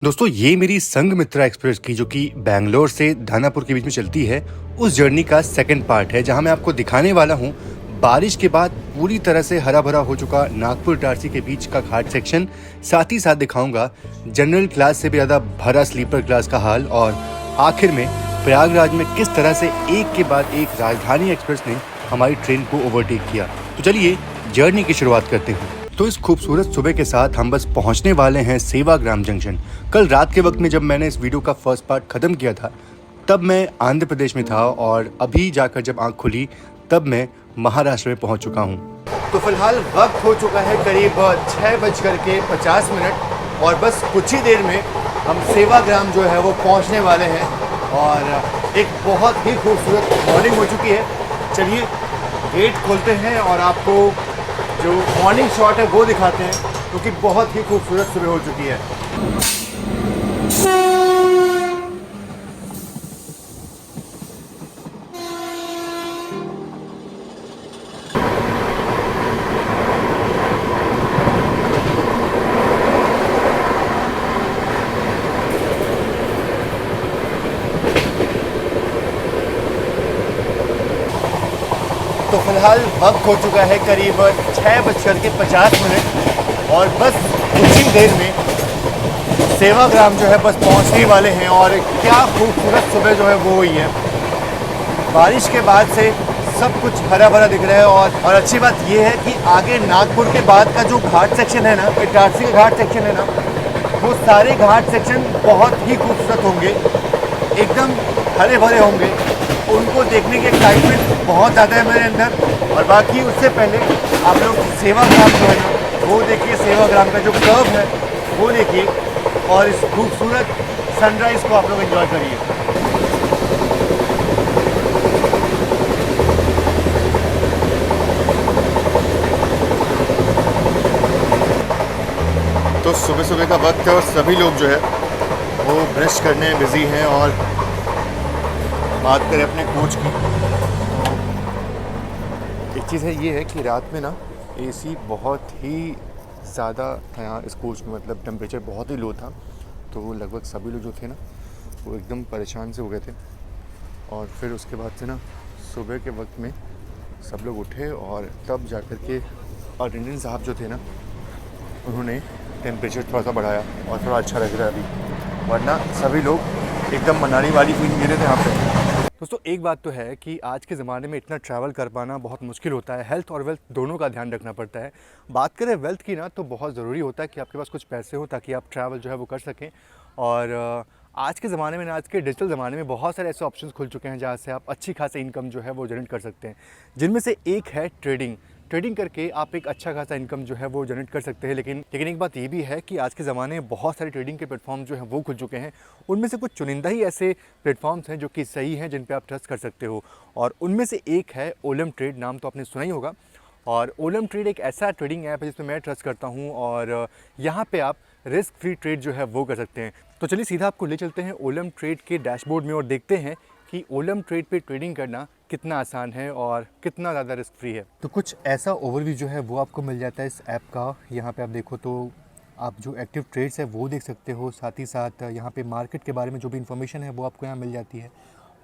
दोस्तों ये मेरी संघमित्रा एक्सप्रेस की जो कि बैंगलोर से दानापुर के बीच में चलती है उस जर्नी का सेकंड पार्ट है जहां मैं आपको दिखाने वाला हूं बारिश के बाद पूरी तरह से हरा भरा हो चुका नागपुर इटारसी के बीच का घाट सेक्शन। साथ ही साथ दिखाऊंगा जनरल क्लास से भी ज़्यादा भरा स्लीपर क्लास का हाल और आखिर में प्रयागराज में किस तरह से एक के बाद एक राजधानी एक्सप्रेस ने हमारी ट्रेन को ओवरटेक किया। तो चलिए जर्नी की शुरुआत करते हैं। तो इस खूबसूरत सुबह के साथ हम बस पहुंचने वाले हैं सेवाग्राम जंक्शन। कल रात के वक्त में जब मैंने इस वीडियो का फर्स्ट पार्ट ख़त्म किया था तब मैं आंध्र प्रदेश में था और अभी जाकर जब आंख खुली तब मैं महाराष्ट्र में पहुंच चुका हूं। तो फिलहाल वक्त हो चुका है करीब 6:50 और बस कुछ ही देर में हम सेवाग्राम जो है वो पहुंचने वाले हैं और एक बहुत ही खूबसूरत मॉर्निंग हो चुकी है। चलिए गेट खोलते हैं और आपको जो मॉर्निंग शॉट है वो दिखाते हैं क्योंकि बहुत ही खूबसूरत सुबह हो चुकी है। तो फिलहाल वक्त हो चुका है करीब 6:50 और बस कुछ ही देर में सेवाग्राम जो है बस पहुंचने वाले हैं। और क्या खूबसूरत सुबह जो है वो हुई है। बारिश के बाद से सब कुछ हरा भरा दिख रहा है और अच्छी बात ये है कि आगे नागपुर के बाद का जो घाट सेक्शन है ना, इटारसी का घाट सेक्शन है ना, वो सारे घाट सेक्शन बहुत ही खूबसूरत होंगे, एकदम हरे भरे होंगे। उनको देखने की एक्साइटमेंट बहुत ज़्यादा है मेरे अंदर। और बाकी उससे पहले आप लोग सेवाग्राम जो है ना वो देखिए, सेवाग्राम का जो कर्व है वो देखिए और इस खूबसूरत सनराइज़ को आप लोग एंजॉय करिए। तो सुबह सुबह का वक्त है और सभी लोग जो है वो ब्रश करने में बिज़ी हैं। और बात करें अपने कोच की, एक चीज़ है ये है कि रात में ना एसी बहुत ही ज़्यादा था यहाँ इस कोच में, मतलब टेम्परेचर बहुत ही लो था। तो लगभग सभी लोग जो थे ना वो एकदम परेशान से हो गए थे। और फिर उसके बाद से ना सुबह के वक्त में सब लोग उठे और तब जाकर के अटेंडेंट साहब जो थे ना उन्होंने टेम्परेचर थोड़ा सा बढ़ाया और थोड़ा अच्छा लग रहा है अभी, वरना सभी लोग एकदम मनाली वाली फीलिंग ले रहे थे यहाँ पे। दोस्तों एक बात तो है कि आज के ज़माने में इतना ट्रैवल कर पाना बहुत मुश्किल होता है। हेल्थ और वेल्थ दोनों का ध्यान रखना पड़ता है। बात करें वेल्थ की ना तो बहुत ज़रूरी होता है कि आपके पास कुछ पैसे हो ताकि आप ट्रैवल जो है वो कर सकें। और आज के ज़माने में ना, आज के डिजिटल ज़माने में बहुत सारे ऐसे ऑप्शंस खुल चुके हैं जहाँ से आप अच्छी खासी इनकम जो है वो जनरेट कर सकते हैं, जिनमें से एक है ट्रेडिंग। ट्रेडिंग करके आप एक अच्छा खासा इनकम जो है वो जनरेट कर सकते हैं। लेकिन एक बात ये भी है कि आज के ज़माने में बहुत सारे ट्रेडिंग के प्लेटफॉर्म जो हैं वो खुल चुके हैं। उनमें से कुछ चुनिंदा ही ऐसे प्लेटफॉर्म्स हैं जो कि सही हैं, जिन पे आप ट्रस्ट कर सकते हो। और उनमें से एक है ओलम ट्रेड, नाम तो आपने सुना ही होगा। और ओलम ट्रेड एक ऐसा ट्रेडिंग ऐप है जिसमें मैं ट्रस्ट करता हूँ और यहाँ पे आप रिस्क फ्री ट्रेड जो है वो कर सकते हैं। तो चलिए सीधा आपको ले चलते हैं ओलम ट्रेड के डैशबोर्ड में और देखते हैं कि ओलम ट्रेड पे ट्रेडिंग करना कितना आसान है और कितना ज़्यादा रिस्क फ्री है। तो कुछ ऐसा ओवरव्यू जो है वो आपको मिल जाता है इस ऐप का। यहाँ पे आप देखो तो आप जो एक्टिव ट्रेड्स है वो देख सकते हो, साथ ही साथ यहाँ पे मार्केट के बारे में जो भी इन्फॉर्मेशन है वो आपको यहाँ मिल जाती है।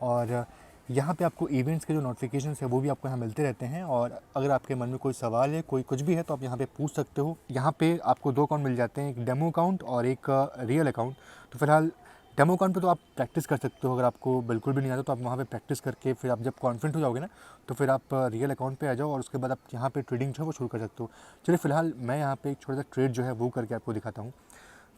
और यहाँ पे आपको इवेंट्स के जो नोटिफिकेशंस है वो भी आपको यहाँ मिलते रहते हैं। और अगर आपके मन में कोई सवाल है, कोई कुछ भी है, तो आप यहाँ पे पूछ सकते हो। यहाँ पे आपको दो अकाउंट मिल जाते हैं, एक डेमो अकाउंट और एक रियल अकाउंट। तो फिलहाल डेमो अकाउंट पे तो आप प्रैक्टिस कर सकते हो, अगर आपको बिल्कुल भी नहीं आता तो आप वहाँ पे प्रैक्टिस करके फिर आप जब कॉन्फिडेंट हो जाओगे ना तो फिर आप रियल अकाउंट पे आ जाओ और उसके बाद आप यहाँ पे ट्रेडिंग जो है वो शुरू कर सकते हो। चलिए फिलहाल मैं यहाँ पे एक छोटा सा ट्रेड जो है वो करके आपको दिखाता हूँ।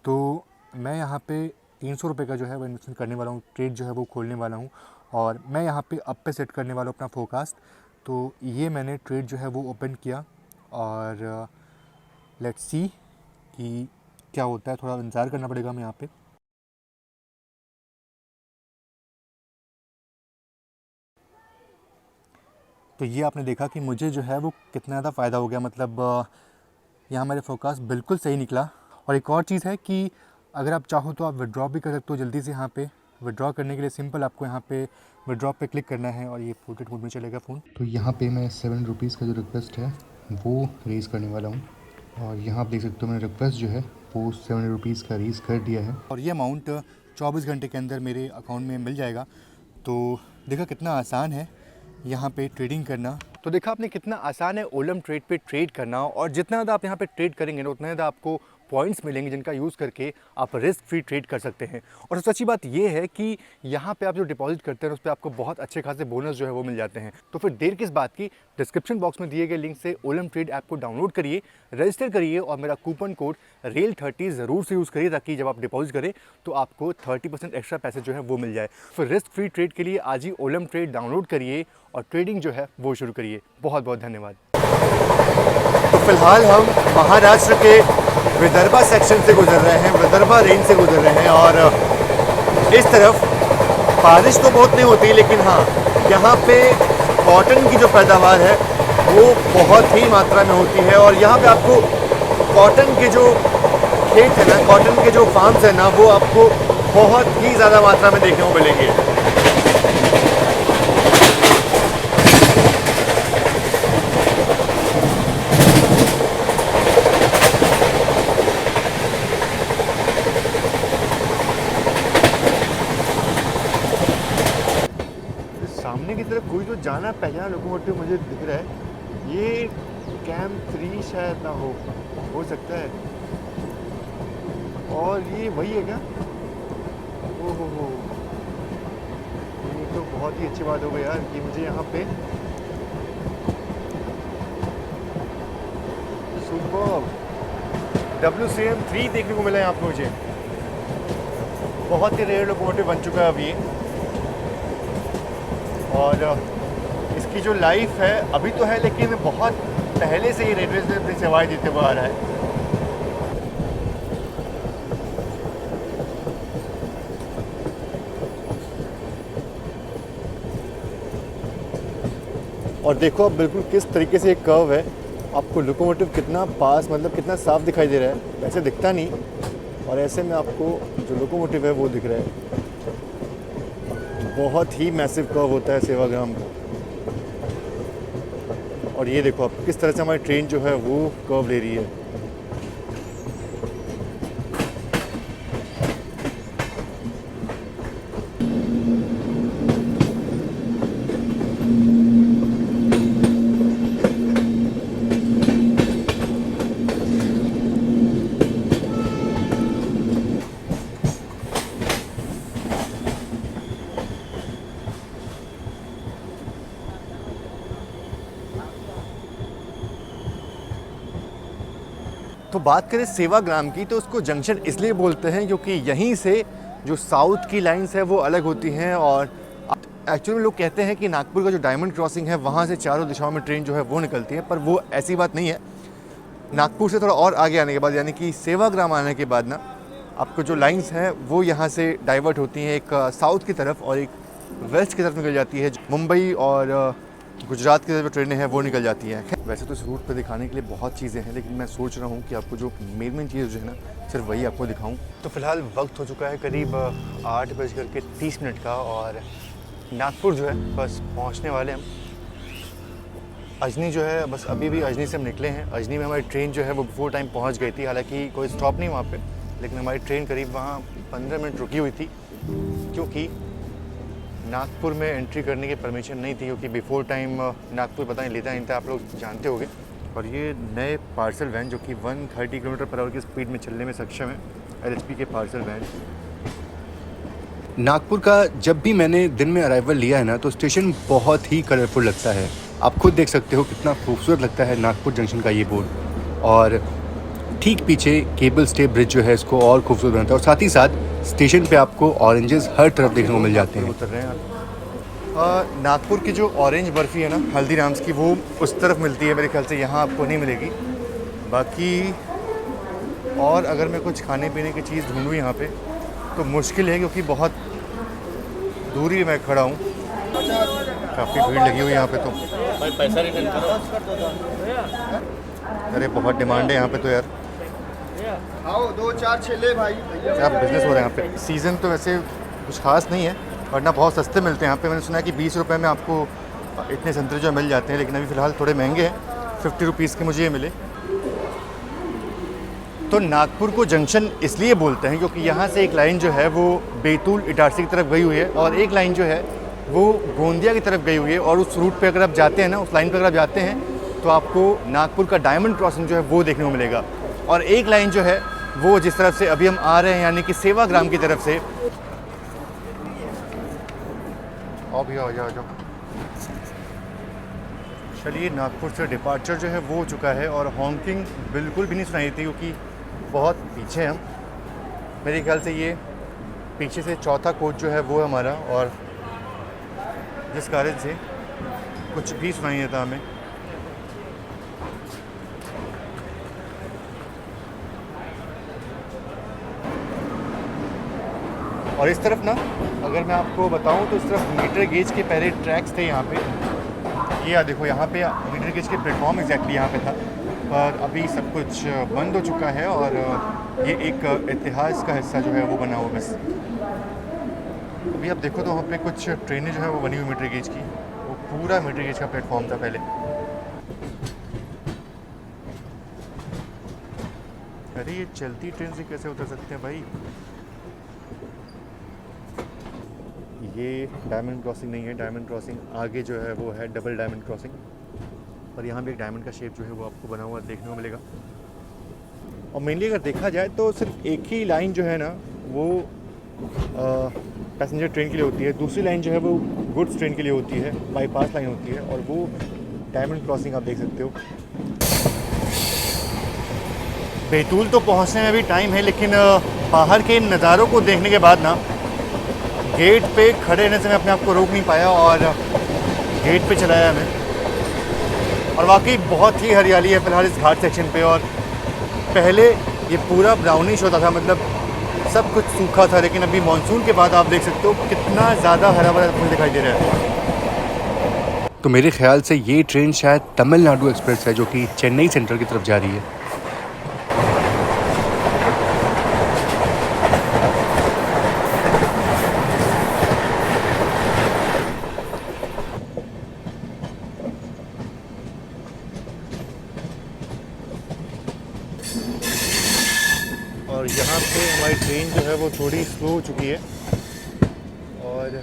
तो मैं यहाँ पे 300 रुपये का जो है वो इन्वेस्टमेंट करने वाला हूँ, ट्रेड जो है वो खोलने वाला हूँ। और मैं यहाँ पे अप पे सेट करने वाला हूँ अपना फोरकास्ट। तो ये मैंने ट्रेड जो है वो ओपन किया और लेट्स सी कि क्या होता है। थोड़ा इंतज़ार करना पड़ेगा हमें यहाँ पे। तो ये आपने देखा कि मुझे जो है वो कितना ज़्यादा फ़ायदा हो गया, मतलब यहाँ मेरे फोरकास्ट बिल्कुल सही निकला। और एक और चीज़ है कि अगर आप चाहो तो आप विड्रॉ भी कर सकते हो जल्दी से। यहाँ पे विड्रॉ करने के लिए सिंपल आपको यहाँ पे विड्रॉ पे क्लिक करना है और ये पोर्ट्रेट मोड में चलेगा फ़ोन। तो यहाँ पे मैं 7 रुपीज़ का जो रिक्वेस्ट है वो रेज़ करने वाला हूँ। और यहाँ आप देख सकते हो मैंने रिक्वेस्ट जो है वो 70 रुपीज़ का रीज़ कर दिया है और ये अमाउंट 24 घंटे के अंदर मेरे अकाउंट में मिल जाएगा। तो देखा कितना आसान है यहाँ पे ट्रेडिंग करना। तो देखा आपने कितना आसान है ओलम ट्रेड पे ट्रेड करना, और जितना ज़्यादा आप यहाँ पे ट्रेड करेंगे ना उतना ज़्यादा आपको पॉइंट्स मिलेंगे जिनका यूज़ करके आप रिस्क फ्री ट्रेड कर सकते हैं। और सबसे अच्छी बात ये है कि यहाँ पे आप जो डिपॉजिट करते हैं उस पर आपको बहुत अच्छे खासे बोनस जो है वो मिल जाते हैं। तो फिर देर किस बात की, डिस्क्रिप्शन बॉक्स में दिए गए लिंक से ओलम ट्रेड ऐप को डाउनलोड करिए, रजिस्टर करिए और मेरा कूपन कोड REAL30 ज़रूर से यूज़ करिए ताकि जब आप डिपॉजिट करें तो आपको 30% एक्स्ट्रा पैसे जो है वो मिल जाए। फिर रिस्क फ्री ट्रेड के लिए आज ही ओलम ट्रेड डाउनलोड करिए और ट्रेडिंग जो है वो शुरू करिए। बहुत बहुत धन्यवाद। तो फिलहाल हम महाराष्ट्र के विदर्भा सेक्शन से गुजर रहे हैं, विदर्भा रेंज से गुजर रहे हैं और इस तरफ बारिश तो बहुत नहीं होती, लेकिन हाँ यहाँ पे कॉटन की जो पैदावार है वो बहुत ही मात्रा में होती है। और यहाँ पे आपको कॉटन के जो खेत है ना, कॉटन के जो फार्म्स है ना, वो आपको बहुत ही ज़्यादा मात्रा में देखने को मिलेंगे। सामने की तरफ कोई तो जाना पहचाना लोकोमोटिव मुझे दिख रहा है, ये कैंप 3 शायद ना हो सकता है। और ये वही है क्या? ओहो हो, ये तो बहुत ही अच्छी बात हो गई यार कि मुझे यहाँ पे सुपर WCM 3 देखने को मिला है यहाँ पे मुझे। बहुत ही रेयर लोकोमोटिव बन चुका है अभी, और इसकी जो लाइफ है अभी तो है लेकिन बहुत पहले से ही रेलवे से अपनी सेवाएं देते हुए आ रहा है। और देखो अब बिल्कुल किस तरीके से एक कर्व है, आपको लोकोमोटिव कितना पास, मतलब कितना साफ दिखाई दे रहा है, वैसे दिखता नहीं, और ऐसे में आपको जो लोकोमोटिव है वो दिख रहा है। बहुत ही मैसिव कर्व होता है सेवाग्राम का। और ये देखो अब किस तरह से हमारी ट्रेन जो है वो कर्व ले रही है। तो बात करें सेवाग्राम की, तो उसको जंक्शन इसलिए बोलते हैं क्योंकि यहीं से जो साउथ की लाइंस है वो अलग होती हैं। और एक्चुअली लोग कहते हैं कि नागपुर का जो डायमंड क्रॉसिंग है वहाँ से चारों दिशाओं में ट्रेन जो है वो निकलती है, पर वो ऐसी बात नहीं है। नागपुर से थोड़ा और आगे आने के बाद, यानी कि सेवाग्राम आने के बाद ना, आपको जो लाइंस हैं वो यहाँ से डाइवर्ट होती हैं, एक साउथ की तरफ और एक वेस्ट की तरफ निकल जाती है। मुंबई और गुजरात की जो ट्रेनें हैं वो निकल जाती हैं। वैसे तो इस रूट पर दिखाने के लिए बहुत चीज़ें हैं, लेकिन मैं सोच रहा हूँ कि आपको जो मेन चीज़ जो है ना सिर्फ वही आपको दिखाऊं। तो फिलहाल वक्त हो चुका है करीब 8:30 का, और नागपुर जो है बस पहुँचने वाले हम। अजनी जो है बस अभी भी अजनी से हम निकले हैं। अजनी में हमारी ट्रेन जो है वो बिफोर टाइम पहुँच गई थी, हालाँकि कोई स्टॉप नहीं वहाँ पर, लेकिन हमारी ट्रेन करीब वहाँ 15 मिनट रुकी हुई थी क्योंकि नागपुर में एंट्री करने की परमिशन नहीं थी, क्योंकि बिफोर टाइम नागपुर पता नहीं लेता नहीं था, आप लोग जानते होंगे। और ये नए पार्सल वैन जो कि 130 km/h की स्पीड में चलने में सक्षम है, LHP के पार्सल वैन। नागपुर का जब भी मैंने दिन में अराइवल लिया है ना, तो स्टेशन बहुत ही कलरफुल लगता है। आप खुद देख सकते हो कितना खूबसूरत लगता है नागपुर जंक्शन का ये बोर्ड, और ठीक पीछे केबल स्टे ब्रिज जो है इसको और खूबसूरत बनाता है। और साथ ही साथ स्टेशन पे आपको ऑरेंजेस हर तरफ देखने को मिल जाते हैं। उतर रहे हैं नागपुर की जो ऑरेंज बर्फ़ी है ना हल्दीराम्स की, वो उस तरफ मिलती है मेरे ख्याल से, यहाँ आपको नहीं मिलेगी। बाकी और अगर मैं कुछ खाने पीने की चीज़ ढूंढूँ यहाँ पे तो मुश्किल है, क्योंकि बहुत दूरी मैं खड़ा हूँ, काफ़ी भीड़ लगी हुई है यहाँ पे। तो भाई पैसा रिटर्न करो। अरे बहुत डिमांड है यहाँ पे तो यार। आओ 2 4 6 भाई, क्या बिजनेस हो रहा है यहाँ पे। सीज़न तो वैसे कुछ खास नहीं है, वरना बहुत सस्ते मिलते हैं यहाँ पे। मैंने सुना है कि 20 रुपये में आपको इतने संतरे जो मिल जाते हैं, लेकिन अभी फ़िलहाल थोड़े महंगे हैं। 50 रुपीज़ के मुझे ये मिले। तो नागपुर को जंक्शन इसलिए बोलते हैं क्योंकि यहाँ से एक लाइन जो है वो बैतूल इटारसी की तरफ गई हुई है और एक लाइन जो है वो गोंदिया की तरफ गई हुई है। और उस रूट पे अगर आप जाते हैं ना, उस लाइन पे अगर आप जाते हैं तो आपको नागपुर का डायमंड क्रॉसिंग जो है वो देखने को मिलेगा। और एक लाइन जो है वो जिस तरफ से अभी हम आ रहे हैं यानी कि सेवाग्राम की तरफ से। आओ भैया आ जाओ। चलिए, नागपुर से डिपार्चर जो है वो हो चुका है और हॉन्किंग बिल्कुल भी नहीं सुनाई थी क्योंकि बहुत पीछे हम, मेरे ख्याल से ये पीछे से चौथा कोच जो है वो है हमारा, और जिस कारण से कुछ भी सुनाई देता हमें। और इस तरफ ना अगर मैं आपको बताऊं तो इस तरफ मीटर गेज के पहले ट्रैक्स थे यहाँ पे। ये देखो, यहाँ पे मीटर गेज के प्लेटफॉर्म एग्जैक्टली यहाँ पे था, पर अभी सब कुछ बंद हो चुका है और ये एक इतिहास का हिस्सा जो है वो बना हुआ बस। अभी आप देखो तो वहाँ पे कुछ ट्रेनें जो है वो बनी हुई मीटर गेज की, वो पूरा मीटर गेज का प्लेटफॉर्म था पहले। अरे ये चलती ट्रेन से कैसे उतर सकते हैं भाई? ये डायमंड क्रॉसिंग नहीं है, डायमंड क्रॉसिंग आगे जो है वो है डबल डायमंड क्रॉसिंग, और यहाँ भी एक डायमंड का शेप जो है वो आपको बना हुआ देखने को मिलेगा। और मेनली अगर देखा जाए तो सिर्फ एक ही लाइन जो है ना वो पैसेंजर ट्रेन के लिए होती है, दूसरी लाइन जो है वो गुड्स ट्रेन के लिए होती है, बाईपास लाइन होती है, और वो डायमंड क्रॉसिंग आप देख सकते हो। बैतूल तो पहुँचने में अभी टाइम है, लेकिन बाहर के नज़ारों को देखने के बाद ना गेट पे खड़े रहने से मैं अपने आप को रोक नहीं पाया और गेट पे चलाया मैं। और वाकई बहुत ही हरियाली है फ़िलहाल इस घाट सेक्शन पे। और पहले ये पूरा ब्राउनिश होता था, मतलब सब कुछ सूखा था, लेकिन अभी मानसून के बाद आप देख सकते हो कितना ज़्यादा हरा भरा फूल दिखाई दे रहा है। तो मेरे ख्याल से ये ट्रेन शायद तमिलनाडु एक्सप्रेस है जो कि चेन्नई सेंट्रल की तरफ जा रही है। और यहाँ पे हमारी ट्रेन जो है वो थोड़ी स्लो हो चुकी है, और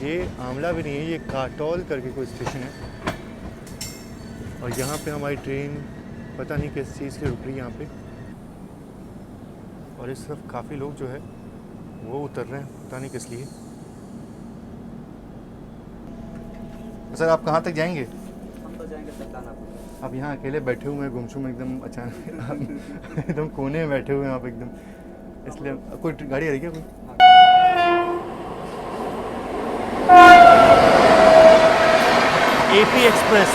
ये आमला भी नहीं है, ये काटौल करके कोई स्टेशन है। और यहाँ पे हमारी ट्रेन पता नहीं किस चीज़ की रुक रही है यहाँ पे। और इस तरफ काफ़ी लोग जो है वो उतर रहे हैं, पता नहीं किस लिए। सर आप कहाँ तक जाएंगे? हम तो जाएंगे सत्तानापुर। अब यहाँ अकेले बैठे हुए हैं गुमसुम एकदम अचानक एकदम कोने में बैठे हुए हैं आप एकदम, इसलिए कोई गाड़ी आ रही है क्या? कोई एपी एक्सप्रेस।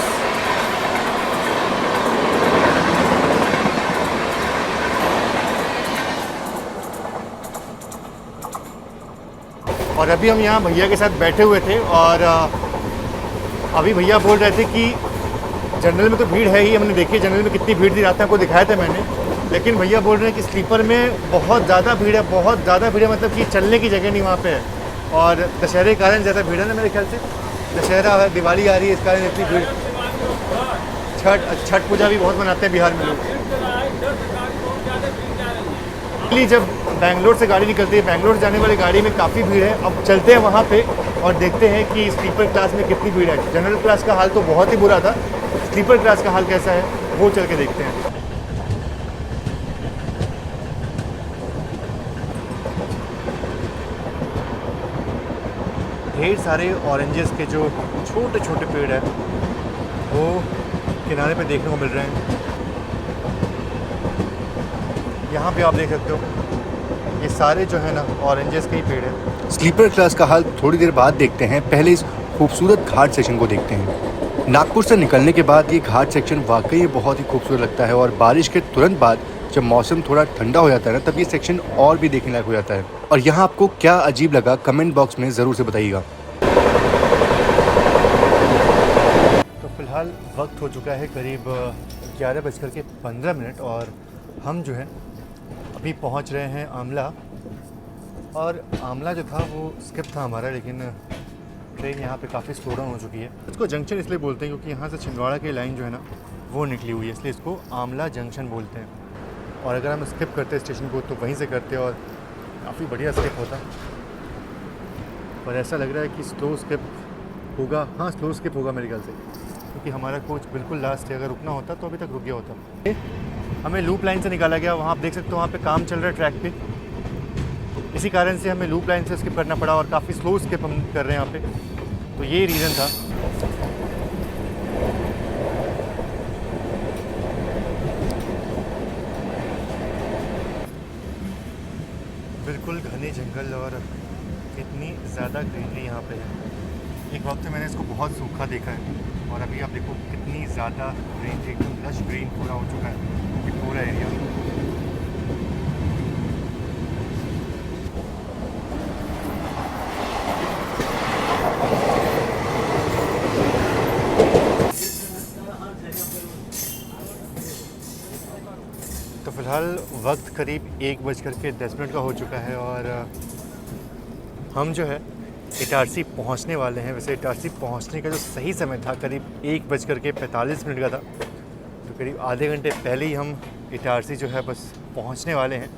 और अभी हम यहाँ भैया के साथ बैठे हुए थे और अभी भैया बोल रहे थे कि जनरल में तो भीड़ है ही, हमने देखी जनरल में कितनी भीड़ थी, रात में आपको दिखाया था मैंने, लेकिन भैया बोल रहे हैं कि स्लीपर में बहुत ज़्यादा भीड़ है, बहुत ज़्यादा भीड़ है, मतलब कि चलने की जगह नहीं वहाँ पे है। और दशहरे के कारण ज़्यादा भीड़ है ना, मेरे ख्याल से दशहरा है, दिवाली आ रही है, इस कारण इतनी भीड़। छठ पूजा भी बहुत मनाते हैं बिहार में लोग। जब बैंगलोर से गाड़ी निकलती है, बैंगलोर जाने वाली गाड़ी में काफ़ी भीड़ है। अब चलते हैं वहाँ पे और देखते हैं कि स्लीपर क्लास में कितनी भीड़ है। जनरल क्लास का हाल तो बहुत ही बुरा था, स्लीपर क्लास का हाल कैसा है वो चल के देखते हैं। ढेर सारे ऑरेंजेस के जो छोटे छोटे पेड़ हैं वो किनारे पे देखने को मिल रहे हैं। यहाँ पे आप देख सकते हो ये सारे जो है ना ऑरेंजेस के ही पेड़ हैं। स्लीपर क्लास का हाल थोड़ी देर बाद देखते हैं, पहले इस खूबसूरत घाट सेक्शन को देखते हैं। नागपुर से निकलने के बाद ये घाट सेक्शन वाकई बहुत ही खूबसूरत लगता है, और बारिश के तुरंत बाद जब मौसम थोड़ा ठंडा हो जाता है ना, तब ये सेक्शन और भी देखने लायक हो जाता है। और यहाँ आपको क्या अजीब लगा कमेंट बॉक्स में ज़रूर से बताइएगा। तो फिलहाल वक्त हो चुका है करीब 11:15 और हम जो है अभी पहुँच रहे हैं आमला। और आमला जो था वो स्किप था हमारा, लेकिन ट्रेन यहाँ पे काफ़ी स्लो डाउन हो चुकी है। इसको जंक्शन इसलिए बोलते हैं क्योंकि यहाँ से छिंदवाड़ा की लाइन जो है ना वो निकली हुई है, इसलिए इसको आमला जंक्शन बोलते हैं। और अगर हम स्किप करते स्टेशन को तो वहीं से करते और काफ़ी बढ़िया स्किप होता। पर ऐसा लग रहा है कि स्लो स्किप होगा। हाँ, स्लो स्किप होगा मेरे ख्याल से, क्योंकि हमारा कोच बिल्कुल लास्ट है। अगर रुकना होता तो अभी तक रुक गया होता। हमें लूप लाइन से निकाला गया। वहाँ आप देख सकते हो, वहाँ पे काम चल रहा है ट्रैक पे। इसी कारण से हमें लूप लाइन से स्किप करना पड़ा और काफ़ी स्लो स्किप हम कर रहे हैं यहाँ पे। तो ये रीज़न था। बिल्कुल घने जंगल और कितनी ज़्यादा ग्रीनरी यहाँ पे है। एक वक्त मैंने इसको बहुत सूखा देखा है और अभी आप देखो कितनी ज़्यादा ग्रीनरी, एकदम लश ग्रीन पूरा हो चुका है ये पूरा एरिया। तो फ़िलहाल वक्त करीब 1:10 का हो चुका है और हम जो है इटारसी पहुंचने वाले हैं। वैसे इटारसी पहुंचने का जो सही समय था करीब 1:45 का था। तो करीब आधे घंटे पहले ही हम इटारसी जो है बस पहुंचने वाले हैं।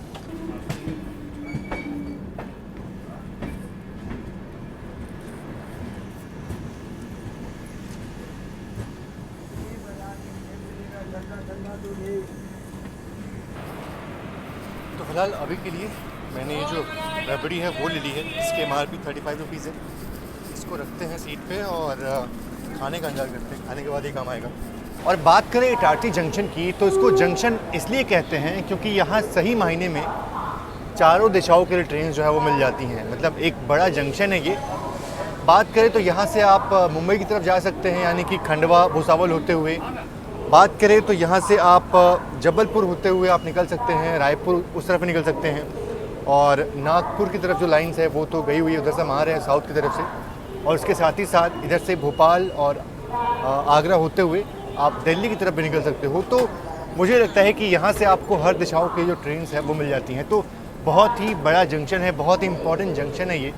तो फ़िलहाल अभी के लिए मैंने ये जो रबड़ी है वो ले ली है। इसके MRP 35 रुपीज़ है। इसको रखते हैं सीट पे और खाने का इंतजार करते हैं। खाने के बाद ही काम आएगा। और बात करें इटारसी जंक्शन की, तो इसको जंक्शन इसलिए कहते हैं क्योंकि यहाँ सही मायने में चारों दिशाओं के लिए ट्रेन जो है वो मिल जाती हैं। मतलब एक बड़ा जंक्शन है ये। बात करें तो यहाँ से आप मुंबई की तरफ जा सकते हैं, यानी कि खंडवा भुसावल होते हुए। बात करें तो यहाँ से आप जबलपुर होते हुए आप निकल सकते हैं, रायपुर उस तरफ निकल सकते हैं। और नागपुर की तरफ जो लाइन्स है वो तो गई हुई है, उधर से हम आ रहे हैं साउथ की तरफ से। और उसके साथ ही साथ इधर से भोपाल और आगरा होते हुए आप दिल्ली की तरफ भी निकल सकते हो। तो मुझे लगता है कि यहाँ से आपको हर दिशाओं की जो ट्रेन्स हैं वो मिल जाती हैं। तो बहुत ही बड़ा जंक्शन है, बहुत ही इम्पॉर्टेंट जंक्शन है ये।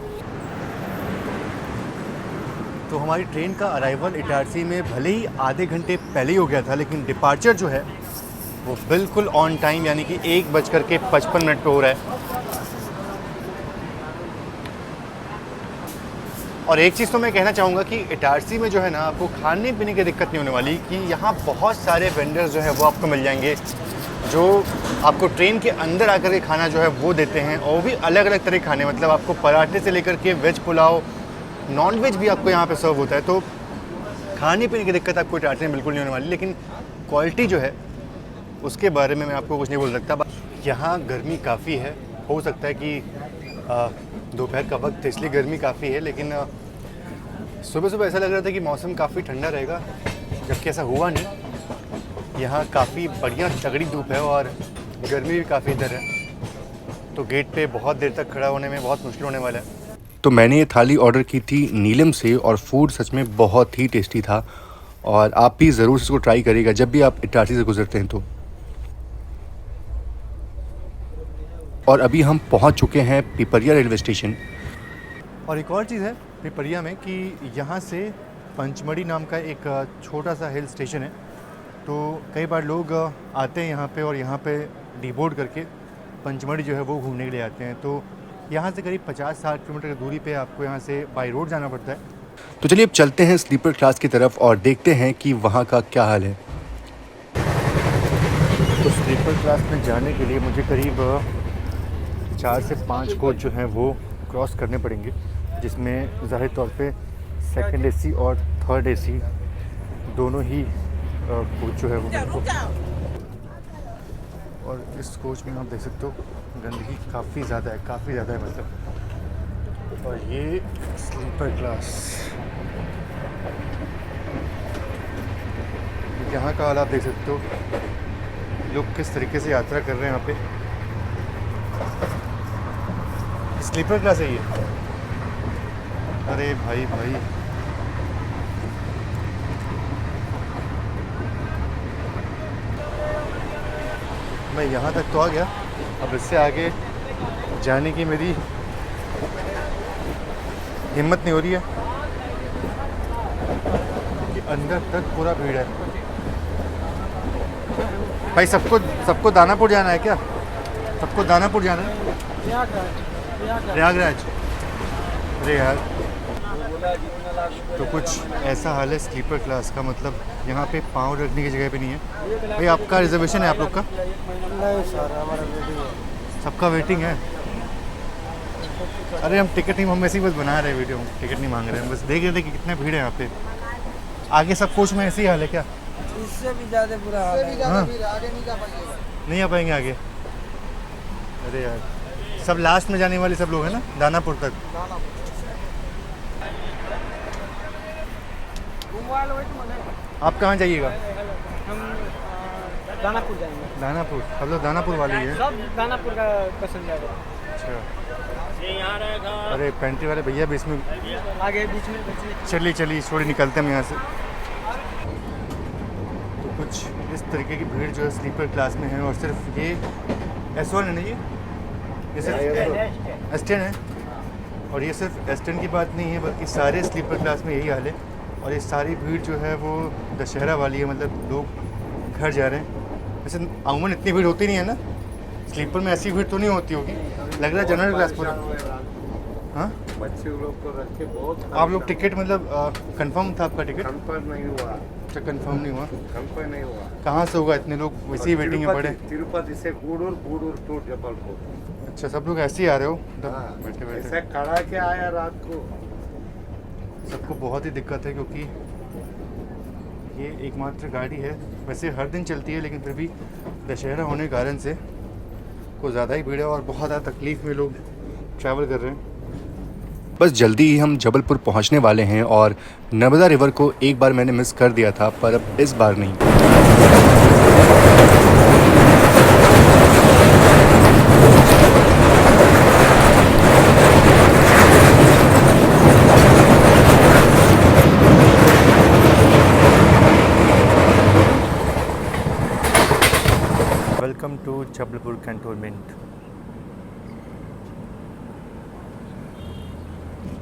तो हमारी ट्रेन का अराइवल इटारसी में भले ही आधे घंटे पहले ही हो गया था, लेकिन डिपार्चर जो है वो बिल्कुल ऑन टाइम, यानी कि 1:55 पे हो रहा है। और एक चीज़ तो मैं कहना चाहूँगा कि इटारसी में जो है ना, आपको खाने पीने की दिक्कत नहीं होने वाली, कि यहाँ बहुत सारे वेंडर्स जो है वो आपको मिल जाएंगे जो आपको ट्रेन के अंदर आकर के खाना जो है वो देते हैं। और वो भी अलग अलग तरह के खाने, मतलब आपको पराठे से लेकर के वेज पुलाव, नॉन वेज भी आपको यहाँ पे सर्व होता है। तो खाने पीने की दिक्कत आपको इटारसी में बिल्कुल नहीं होने वाली। लेकिन क्वालिटी जो है उसके बारे में मैं आपको कुछ नहीं बोल सकता। यहाँ गर्मी काफ़ी है, हो सकता है कि दोपहर का वक्त है इसलिए गर्मी काफ़ी है, लेकिन सुबह सुबह ऐसा लग रहा था कि मौसम काफ़ी ठंडा रहेगा, जबकि ऐसा हुआ नहीं। यहाँ काफ़ी बढ़िया तगड़ी धूप है और गर्मी भी काफ़ी इधर है। तो गेट पे बहुत देर तक खड़ा होने में बहुत मुश्किल होने वाला है। तो मैंने ये थाली ऑर्डर की थी नीलम से और फूड सच में बहुत ही टेस्टी था। और आप भी ज़रूर इसको ट्राई करिएगा जब भी आप इटारसी से गुजरते हैं तो। और अभी हम पहुंच चुके हैं पिपरिया रेलवे स्टेशन। और एक और चीज़ है पिपरिया में कि यहाँ से पंचमढ़ी नाम का एक छोटा सा हिल स्टेशन है। तो कई बार लोग आते हैं यहाँ पे और यहाँ पे डीबोर्ड करके पंचमढ़ी जो है वो घूमने के लिए आते हैं। तो यहाँ से करीब 50-60 किलोमीटर की दूरी पे आपको यहाँ से बाई रोड जाना पड़ता है। तो चलिए अब चलते हैं स्लीपर क्लास की तरफ और देखते हैं कि वहाँ का क्या हाल है। तो स्लीपर क्लास में जाने के लिए मुझे करीब 4 से 5 कोच जो हैं वो क्रॉस करने पड़ेंगे, जिसमें ज़ाहिर तौर पे सेकंड AC और थर्ड AC दोनों ही कोच जो है वो मेरे को। और इस कोच में आप देख सकते हो गंदगी काफ़ी ज़्यादा है मतलब। और ये स्लीपर क्लास, यहाँ का हाल आप देख सकते हो, लोग किस तरीके से यात्रा कर रहे हैं यहाँ पे। स्लीपर क्लास है ये। अरे भाई मैं यहाँ तक तो आ गया, अब इससे आगे जाने की मेरी हिम्मत नहीं हो रही है कि अंदर तक पूरा भीड़ है। भाई सबको दानापुर जाना है क्या? सबको दानापुर जाना है? प्रयागराज। अरे यार, तो कुछ ऐसा हाल है स्लीपर क्लास का, मतलब यहाँ पे पाँव रखने की जगह पे नहीं है। भाई आपका रिजर्वेशन है आप लोग का? नहीं सर, हमारा वेटिंग है। सबका वेटिंग है? अरे हम टिकट नहीं, हम ऐसे ही बस बना रहे हैं वीडियो, हम टिकट नहीं मांग रहे हैं, बस देख रहे थे कि कितने भीड़ है यहाँ पे। आगे सब कोच में ऐसे ही हाल है क्या? इससे भी ज़्यादा बुरा हाल है। हाँ। आगे नहीं जा पाएंगे। नहीं आ पाएंगे आगे? अरे यार, सब लास्ट में जाने वाले सब लोग हैं ना, दानापुर तक। आप कहाँ जाइएगा? हम दानापुर जाएंगे। दानापुर? हम लोग दानापुर वाले ही हैं। सब दानापुर का पसंद है। अच्छा, अरे पेंट्री वाले भैया भी इसमें आगे बीच में चलिए चलिए छोड़ी, निकलते हैं हम यहाँ से। तो कुछ इस तरीके की भीड़ जो है स्लीपर क्लास में है, और सिर्फ ये S1 है ना, ये सिर्फ S10 है। और ये सिर्फ S10 की बात नहीं है, बल्कि सारे स्लीपर क्लास में यही हाल है। और ये सारी भीड़ जो है वो दशहरा वाली है, मतलब लोग घर जा रहे हैं। वैसे अमूमन इतनी भीड़ होती नहीं है ना स्लीपर में, ऐसी भीड़ तो नहीं होती होगी, लग रहा है जनरल क्लास पूरा। हाँ, बच्चे लोग को रख के बहुत। आप लोग टिकट मतलब कंफर्म था आपका टिकट? कंफर्म नहीं हुआ। अच्छा, कंफर्म नहीं हुआ? कंफर्म नहीं हुआ। कहाँ से होगा, इतने लोग वैसे ही वेटिंग में पड़े? तिरुपति से गूडूर टू जबलपुर। अच्छा, सब लोग ऐसे ही आ रहे हो हाँ, बैठे बैठे? ऐसा खड़ा के आया रात को। सबको बहुत ही दिक्कत है, क्योंकि ये एकमात्र गाड़ी है, वैसे हर दिन चलती है, लेकिन फिर भी दशहरा होने के कारण से कुछ ज़्यादा ही भीड़ है और बहुत ज़्यादा तकलीफ़ में लोग ट्रैवल कर रहे हैं। बस जल्दी ही हम जबलपुर पहुंचने वाले हैं, और नर्मदा रिवर को एक बार मैंने मिस कर दिया था, पर अब इस बार नहीं। Welcome to Jabalpur cantonment.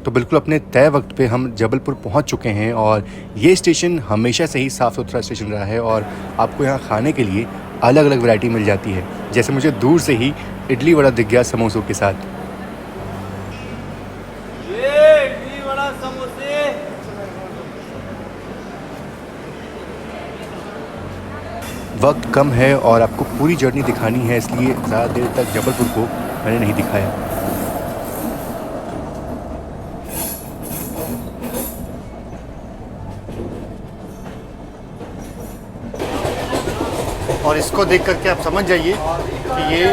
तो बिल्कुल अपने तय वक्त पे हम जबलपुर पहुंच चुके हैं, और ये स्टेशन हमेशा से ही साफ़ सुथरा स्टेशन रहा है, और आपको यहाँ खाने के लिए अलग अलग वैरायटी मिल जाती है। जैसे मुझे दूर से ही इडली वड़ा दिख गया समोसों के साथ। ये इडली वड़ा समोसे। वक्त कम है और आपको पूरी जर्नी दिखानी है, इसलिए ज़्यादा देर तक जबलपुर को मैंने नहीं दिखाया। और इसको देख करके आप समझ जाइए कि ये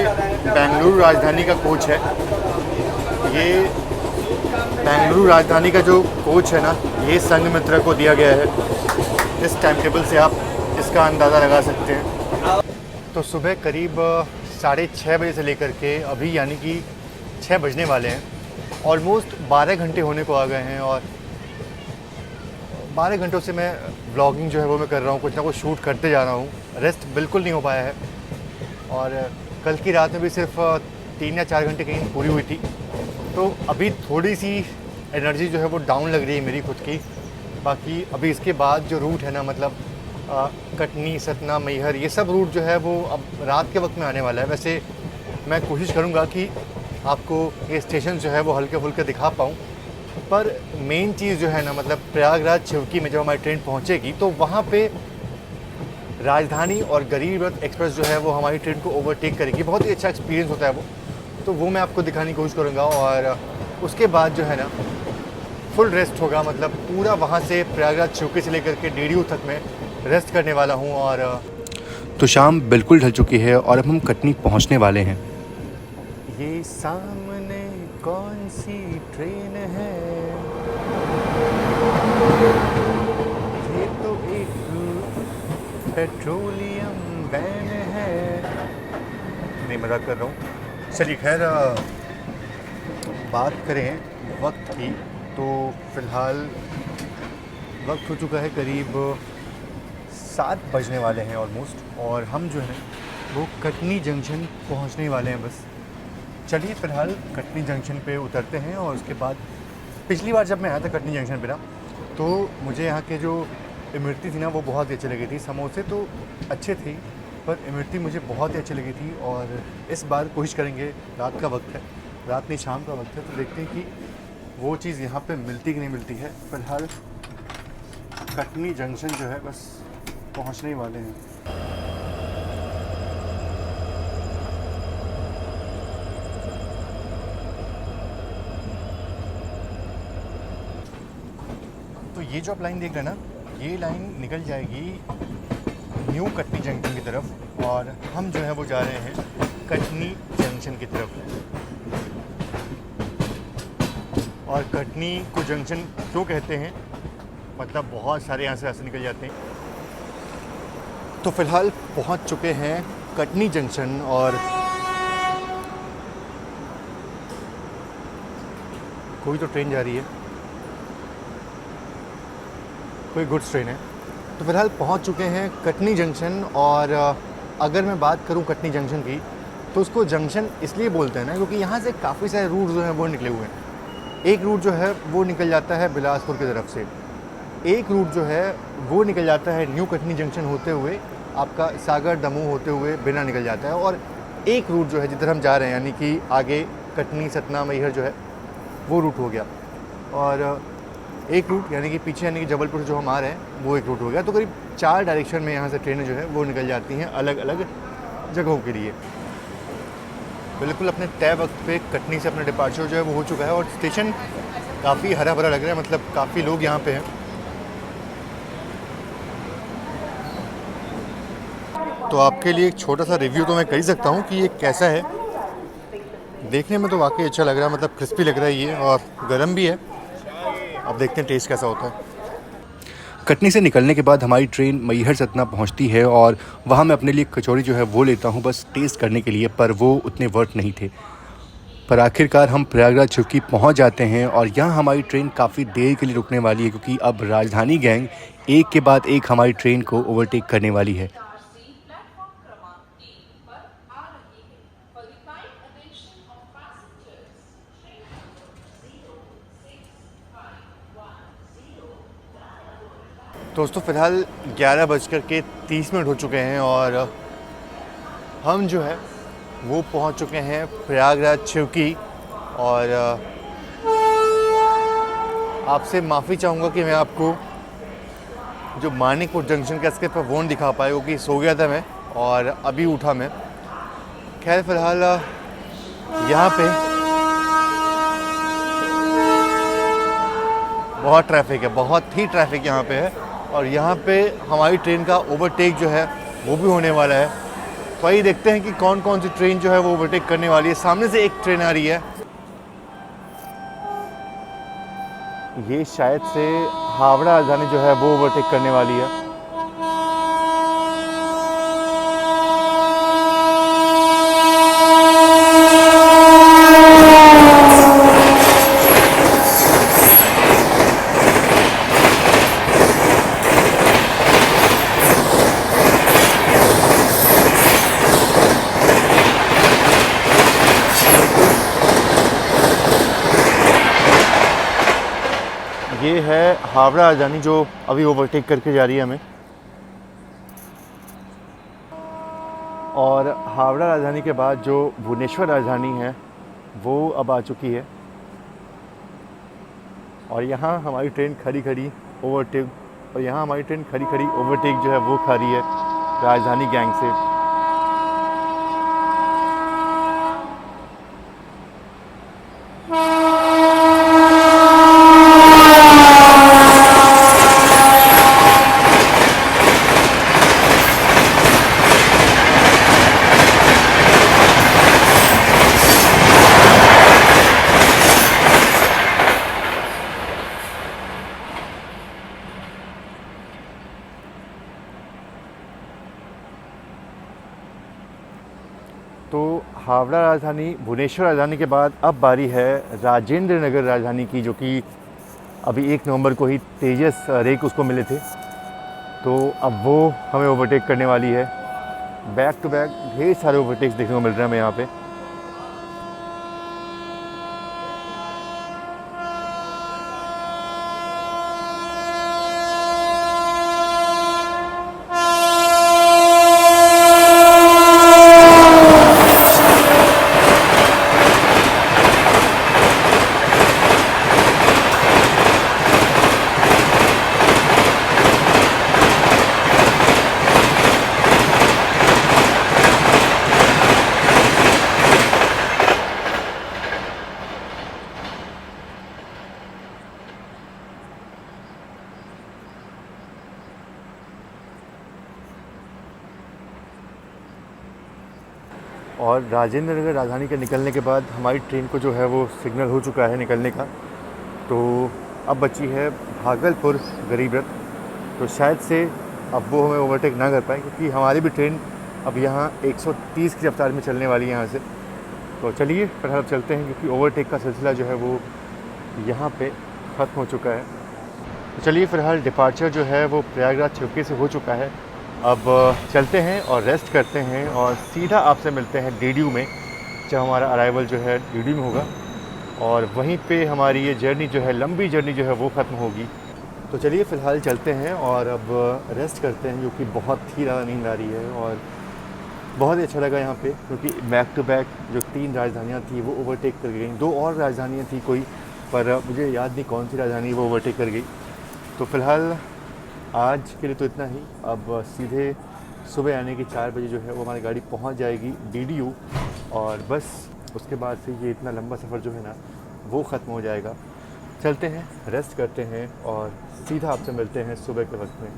बेंगलुरु राजधानी का कोच है। ये बेंगलुरु राजधानी का जो कोच है ना, ये संघमित्रा को दिया गया है। इस टाइम टेबल से आप इसका अंदाज़ा लगा सकते हैं। तो सुबह करीब 6:30 बजे से लेकर के अभी यानी कि 6 बजने वाले हैं। ऑलमोस्ट 12 घंटे होने को आ गए हैं, और 12 घंटों से मैं ब्लॉगिंग जो है वो मैं कर रहा हूँ, कुछ ना कुछ शूट करते जा रहा हूँ। रेस्ट बिल्कुल नहीं हो पाया है, और कल की रात में भी सिर्फ 3 या 4 घंटे की नींद पूरी हुई थी। तो अभी थोड़ी सी एनर्जी जो है वो डाउन लग रही है मेरी खुद की। बाकी अभी इसके बाद जो रूट है ना, मतलब कटनी, सतना, मैहर, ये सब रूट जो है वो अब रात के वक्त में आने वाला है। वैसे मैं कोशिश करूँगा कि आपको ये स्टेशन जो है वो हल्के फुल्के दिखा पाऊँ, पर मेन चीज़ जो है ना, मतलब प्रयागराज चिवकी में जब हमारी ट्रेन पहुँचेगी तो वहाँ पे राजधानी और गरीब रथ एक्सप्रेस जो है वो हमारी ट्रेन को ओवरटेक करेगी। बहुत ही अच्छा एक्सपीरियंस होता है वो, तो वो मैं आपको दिखाने की कोशिश करूँगा। और उसके बाद जो है ना फुल रेस्ट होगा, मतलब पूरा वहाँ से प्रयागराज चिवकी से लेकर के DDU तक में रेस्ट करने वाला हूँ। और तो शाम बिल्कुल ढल चुकी है और अब हम कटनी पहुँचने वाले हैं। ये सामने कौन सी ट्रेन है, ये तो एक पेट्रोलियम वैन है। नहीं, मजाक कर रहा हूँ। चलिए खैर, बात करें वक्त की, तो फ़िलहाल वक्त हो चुका है करीब 7 बजने वाले हैं ऑलमोस्ट, और हम जो है वो कटनी जंक्शन पहुंचने वाले हैं बस। चलिए फ़िलहाल कटनी जंक्शन पे उतरते हैं, और उसके बाद पिछली बार जब मैं आया था कटनी जंक्शन पे ना, तो मुझे यहाँ के जो इमरती थी ना वो बहुत ही अच्छी लगी थी। समोसे तो अच्छे थे, पर इमरती मुझे बहुत ही अच्छी लगी थी और इस बार कोशिश करेंगे, रात का वक्त है, रात नहीं शाम का वक्त है, तो देखते हैं कि वो चीज़ यहाँ पे मिलती कि नहीं मिलती है। फ़िलहाल कटनी जंक्शन जो है बस पहुँचने ही वाले हैं। तो ये जो आप लाइन देख रहे हैं ना, ये लाइन निकल जाएगी न्यू कटनी जंक्शन की तरफ और हम जो है वो जा रहे हैं कटनी जंक्शन की तरफ। और कटनी को जंक्शन क्यों कहते हैं, मतलब बहुत सारे यहाँ से रास्ते निकल जाते हैं। तो फ़िलहाल पहुँच चुके हैं कटनी जंक्शन और कोई तो ट्रेन जा रही है, कोई गुड्स ट्रेन है। तो फ़िलहाल पहुंच चुके हैं कटनी जंक्शन और अगर मैं बात करूं कटनी जंक्शन की तो उसको जंक्शन इसलिए बोलते हैं ना क्योंकि यहाँ से काफ़ी सारे रूट जो हैं वो निकले हुए हैं। एक रूट जो है वो निकल जाता है बिलासपुर की तरफ से, एक रूट जो है वो निकल जाता है न्यू कटनी जंक्शन होते हुए आपका सागर दमोह होते हुए बिना निकल जाता है, और एक रूट जो है जिधर हम जा रहे हैं यानी कि आगे कटनी सतना मैहर जो है वो रूट हो गया, और एक रूट यानी कि पीछे यानी कि जबलपुर जो हम आ रहे हैं वो एक रूट हो गया। तो करीब 4 डायरेक्शन में यहाँ से ट्रेनें जो है वो निकल जाती हैं अलग अलग जगहों के लिए। बिल्कुल अपने तय वक्त पे कटनी से अपना डिपार्चर जो है वो हो चुका है और स्टेशन काफ़ी हरा भरा लग रहा है, मतलब काफ़ी लोग यहाँ पे हैं। तो आपके लिए एक छोटा सा रिव्यू तो मैं कर ही सकता हूँ कि ये कैसा है। देखने में तो वाकई अच्छा लग रहा है, मतलब क्रिस्पी लग रहा है ये और गर्म भी है। अब देखते हैं टेस्ट कैसा होता है। कटनी से निकलने के बाद हमारी ट्रेन मैहर सतना पहुंचती है और वहां मैं अपने लिए कचौड़ी जो है वो लेता हूं बस टेस्ट करने के लिए, पर वो उतने वर्थ नहीं थे। पर आखिरकार हम प्रयागराज चौकी पहुंच जाते हैं और यहाँ हमारी ट्रेन काफ़ी देर के लिए रुकने वाली है क्योंकि अब राजधानी गैंग एक के बाद एक हमारी ट्रेन को ओवरटेक करने वाली है। दोस्तों फ़िलहाल 11:30 हो चुके हैं और हम जो है वो पहुंच चुके हैं प्रयागराज चौकी। और आपसे माफ़ी चाहूँगा कि मैं आपको जो मानिकपुर जंक्शन का इसके पर वो नहीं दिखा पाया क्योंकि सो गया था मैं और अभी उठा मैं। खैर फ़िलहाल यहाँ पे बहुत ट्रैफिक है, बहुत ही ट्रैफिक यहाँ पे है और यहाँ पे हमारी ट्रेन का ओवरटेक जो है वो भी होने वाला है। तो आइए देखते हैं कि कौन कौन सी ट्रेन जो है वो ओवरटेक करने वाली है। सामने से एक ट्रेन आ रही है, ये शायद से हावड़ा राजधानी जो है वो ओवरटेक करने वाली है। ये है हावड़ा राजधानी जो अभी ओवरटेक करके जा रही है हमें, और हावड़ा राजधानी के बाद जो भुवनेश्वर राजधानी है वो अब आ चुकी है और यहाँ हमारी ट्रेन खड़ी खड़ी ओवरटेक, और यहाँ हमारी ट्रेन खड़ी खड़ी ओवरटेक जो है वो खा रही है राजधानी गैंग से। तो हावड़ा राजधानी भुवनेश्वर राजधानी के बाद अब बारी है राजेंद्र नगर राजधानी की, जो कि अभी 1 नवंबर को ही तेजस रेक उसको मिले थे। तो अब वो हमें ओवरटेक करने वाली है। बैक टू बैक ढेर सारे ओवरटेक्स देखने को मिल रहे हैं हमें यहाँ पे। और राजेंद्र नगर राजधानी के निकलने के बाद हमारी ट्रेन को जो है वो सिग्नल हो चुका है निकलने का। तो अब बची है भागलपुर गरीब रथ। तो शायद से अब वो हमें ओवरटेक ना कर पाए, क्योंकि हमारी भी ट्रेन अब यहाँ 130 की रफ्तार में चलने वाली है यहाँ से। तो चलिए फिलहाल अब चलते हैं, क्योंकि ओवरटेक का सिलसिला जो है वो यहाँ पे ख़त्म हो चुका है। तो चलिए फिलहाल डिपार्चर जो है वो प्रयागराज चौकी से हो चुका है। अब चलते हैं और रेस्ट करते हैं और सीधा आपसे मिलते हैं डीडीयू में, जब हमारा अराइवल जो है डीडीयू में होगा और वहीं पे हमारी ये जर्नी जो है, लंबी जर्नी जो है वो ख़त्म होगी। तो चलिए फ़िलहाल चलते हैं और अब रेस्ट करते हैं, क्योंकि बहुत ही ज़्यादा नींद आ रही है। और बहुत ही अच्छा लगा यहाँ पे, क्योंकि बैक टू बैक जो 3 राजधानियाँ थी वो ओवरटेक कर गई। 2 और राजधानियाँ थी कोई, पर मुझे याद नहीं कौन सी राजधानी वो ओवरटेक कर गई। तो फ़िलहाल आज के लिए तो इतना ही। अब सीधे सुबह यानी कि 4 बजे जो है वो हमारी गाड़ी पहुँच जाएगी डीडीयू, और बस उसके बाद से ये इतना लंबा सफ़र जो है ना वो ख़त्म हो जाएगा। चलते हैं, रेस्ट करते हैं और सीधा आपसे मिलते हैं सुबह के वक्त में।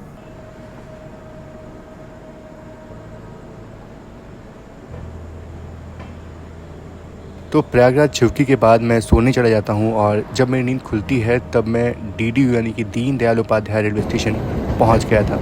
तो प्रयागराज चौकी के बाद मैं सोने चला जाता हूँ, और जब मेरी नींद खुलती है तब मैं डीडीयू यानी कि दीन दयाल उपाध्याय रेलवे स्टेशन पहुँच गया था।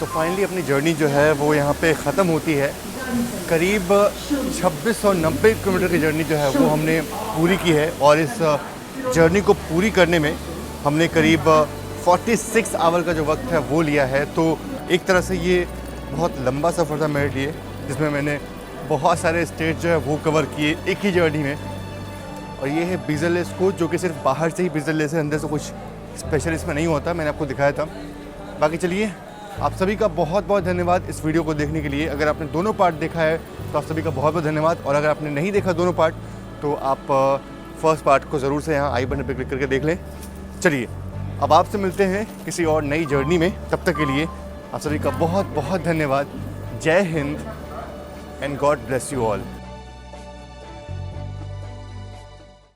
तो फाइनली अपनी जर्नी जो है वो यहाँ पे ख़त्म होती है। करीब 2690 किलोमीटर की जर्नी जो है वो हमने पूरी की है, और इस जर्नी को पूरी करने में हमने करीब 46 आवर का जो वक्त है वो लिया है। तो एक तरह से ये बहुत लंबा सफ़र था मेरे लिए, जिसमें मैंने बहुत सारे स्टेट जो है वो कवर किए एक ही जर्नी में। और ये है बिजलेस कोच, जो कि सिर्फ बाहर से ही बिजलेस है, अंदर से कुछ स्पेशल इसमें नहीं होता, मैंने आपको दिखाया था। बाकी चलिए, आप सभी का बहुत बहुत धन्यवाद इस वीडियो को देखने के लिए। अगर आपने दोनों पार्ट देखा है तो आप सभी का बहुत बहुत धन्यवाद, और अगर आपने नहीं देखा दोनों पार्ट तो आप फर्स्ट पार्ट को ज़रूर से यहाँ आई बटन पर क्लिक करके देख लें। चलिए अब आपसे मिलते हैं किसी और नई जर्नी में। तब तक के लिए आप सभी का बहुत बहुत धन्यवाद। जय Hind and God bless you all.